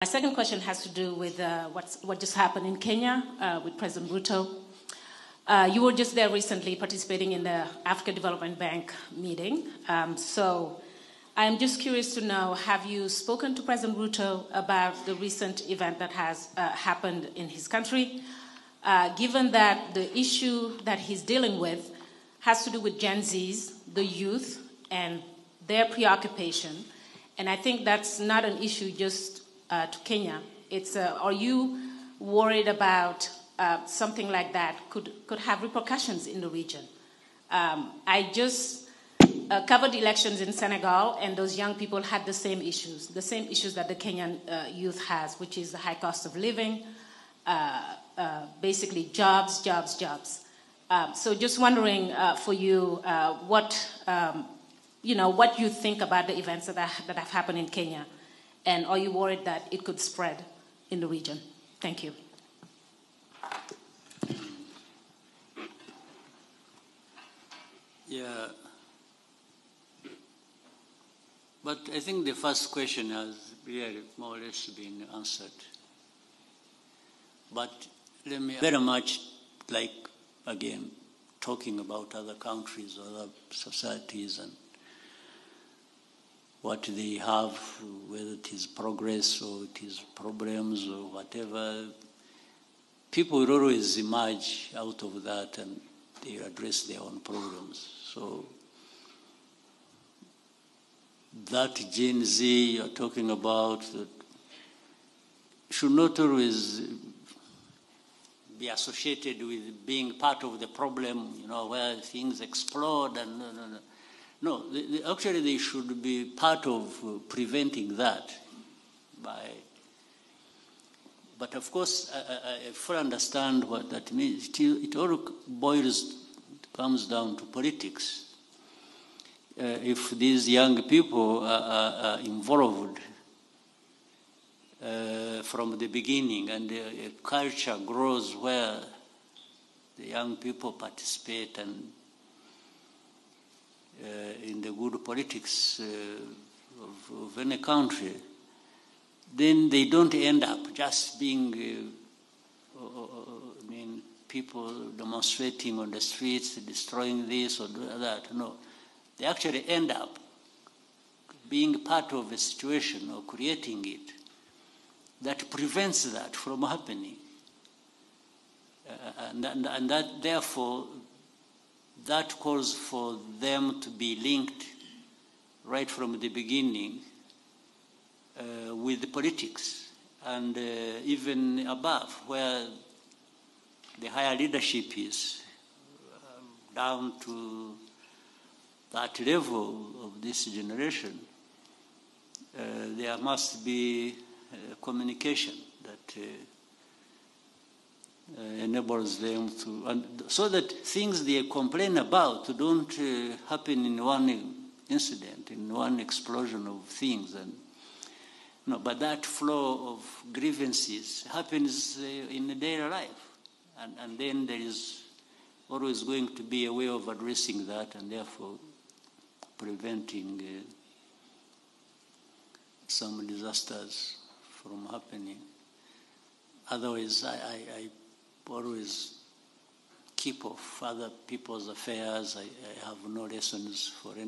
My second question has to do with what just happened in Kenya with President Ruto. You were just there recently participating in the Africa Development Bank meeting. So I'm just curious to know, have you spoken to President Ruto about the recent event that has happened in his country? Given that the issue that he's dealing with has to do with Gen Zs, the youth, and their preoccupation. And I think that's not an issue just to Kenya. It's, are you worried about something like that could have repercussions in the region? I just covered elections in Senegal, and those young people had the same issues that the Kenyan youth has, which is the high cost of living, basically jobs. So just wondering for you what you think about the events that have happened in Kenya, and are you worried that it could spread in the region? Thank you. Yeah, but I think the first question has really more or less been answered. But let me very much like, again, talking about other countries, other societies, and what they have, whether it is progress or it is problems or whatever. People will always emerge out of that and they address their own problems. So that Gen Z you're talking about that should not always be associated with being part of the problem, where things explode and no. Actually, they should be part of preventing that But of course, I fully understand what that means. It all comes down to politics. If these young people are involved from the beginning, and a culture grows where the young people participate and in the good politics of any country, then they don't end up just being, people demonstrating on the streets, destroying this or that. No, they actually end up being part of a situation or creating it that prevents that from happening. And that, therefore, that calls for them to be linked right from the beginning with the politics, and even above, where the higher leadership is, down to that level of this generation. There must be communication that enables them to, and so that things they complain about don't happen in one incident, in one explosion of things. And but that flow of grievances happens in the daily life, and then there is always going to be a way of addressing that, and therefore preventing some disasters from happening. Otherwise, I always keep off other people's affairs. I have no lessons for any